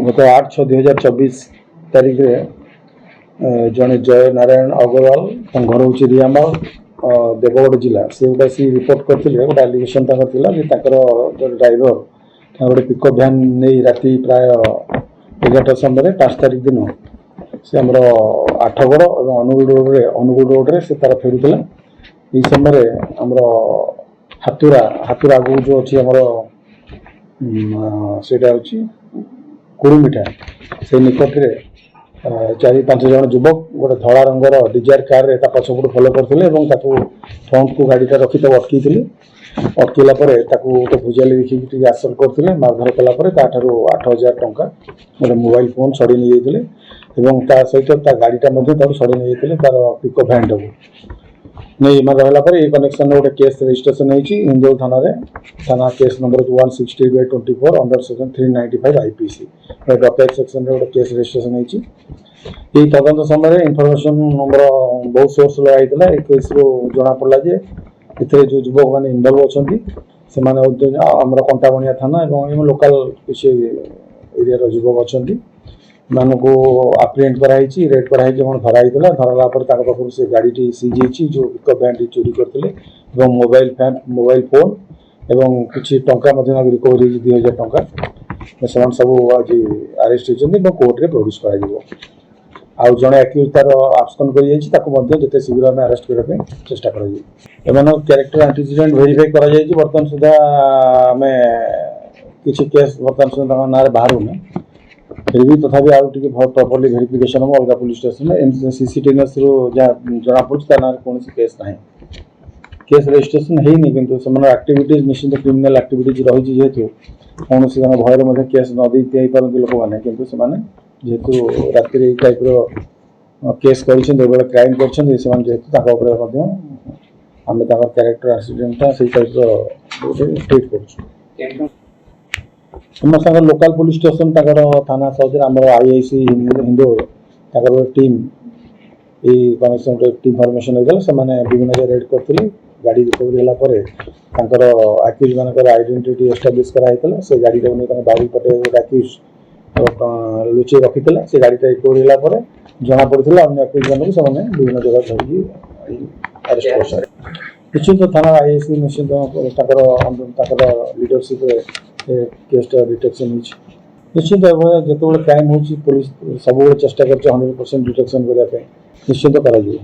गत 8/6/2024 तारीख में जड़े जय नारायण अग्रवाल घर हूँ रियामाल देवगढ़ जिला से गोटा सी रिपोर्ट करते गोटे आलिगेसन जो ड्राइवर गोटे पिकअप भ्यान नहीं राति प्राय 11टा समय 5 तारीख दिन से आमर आठगड़ और अनुगुल रोड से तार फेरुला यही समय आमर हाथुरा आगू जो अच्छी आमर सेटा हूँ कुरुमिठा से निकट में 4-5 जन युवक गोटे धला रंगर डिजायर कार रे पछपट फलो करते फ्रंट को गाड़ी रखी अटकई अटकला गोटे भुजाली देखिए आसन करते मारधर कलापर 8,000 टंका गोटे मोबाइल फोन छड़ी नहीं जाते सहित गाड़ीटा छड़ी नहीं तार पिकअप भैन टाक नहीं रहला ये कनेक्शन गोटे केस रजिस्ट्रेशन होती इंदौर थाना case number 160/24 under section 395 IPC डकैत सेक्शन गोटे केस रजिस्ट्रेशन होती यही तदंत समय इनफर्मेशन नंबर बहुत सोर्स लगाई केस रू जना पड़ा जे जो युवक मैंने इनवल्व अच्छा आमर कंटाबणिया थाना और लोकल किसी एरिया युवक अच्छा मानक आप्रिहेंड कराई रेड कराई धराई धरला पाखु से गाड़ी सीज जो पिकअप भैन चोरी करते मोबाइल फोन एवं किसी टंका रिकवरी 2,000 टंका से सब आज अरेस्ट होती कोर्ट में प्रोड्यूस कर जड़े एक्यूज तार आब्सकंड करते शीघ्र आम अरेस्ट करने चेष्टा कर क्यारेक्टर एंटीसीडेंट वेरीफाई कर बर्तमान सुधा आम किसी केस बर्तमान सुधा ना बाहर फिर भी तथापि आगे प्रॉपर्ली वेरिफिकेशन हम अलग पुलिस स्टेशन सीसीटीवी जहाँ जना पड़ा ना कौन केस ना केस रजिस्ट्रेशन होनी कि एक्टिविटीज निश्चित क्रिमिनल एक्टिविटीज रही जेहेतु कौन भयर केस नदी पारती लोक मैंने कितु जेहेतु राति टाइप केस कर क्राइम कर आम क्यारेक्टर एक्सीडेंटा से टाइप ट्रिट कर समस्त लोकल पुलिस स्टेशन थाना सहित आम IIC हिंदोर टीम यही कनेक्शन इनफर्मेशन होता से विभिन्न जगह रेड करते गाड़ी रिकवरी होगापर आक्यूज मान आइडेंटिटी एस्टाब्लीश कराई से गाड़ी बाउल पटे गोटे आक्यूज लुचे रखी से गाड़ीटा रिकवरी होगापर जना पड़ा अन्य आक्यूज मान से विभिन्न जगह धरिकी अरेस्ट कर निश्चित थाना IIC निश्चित लीडरशिप केसटा डिटेक्शन निश्चित भाव जो क्राइम हो पुलिस सब चेष्टा कर 100% डिटेक्शन करने निश्चित कर।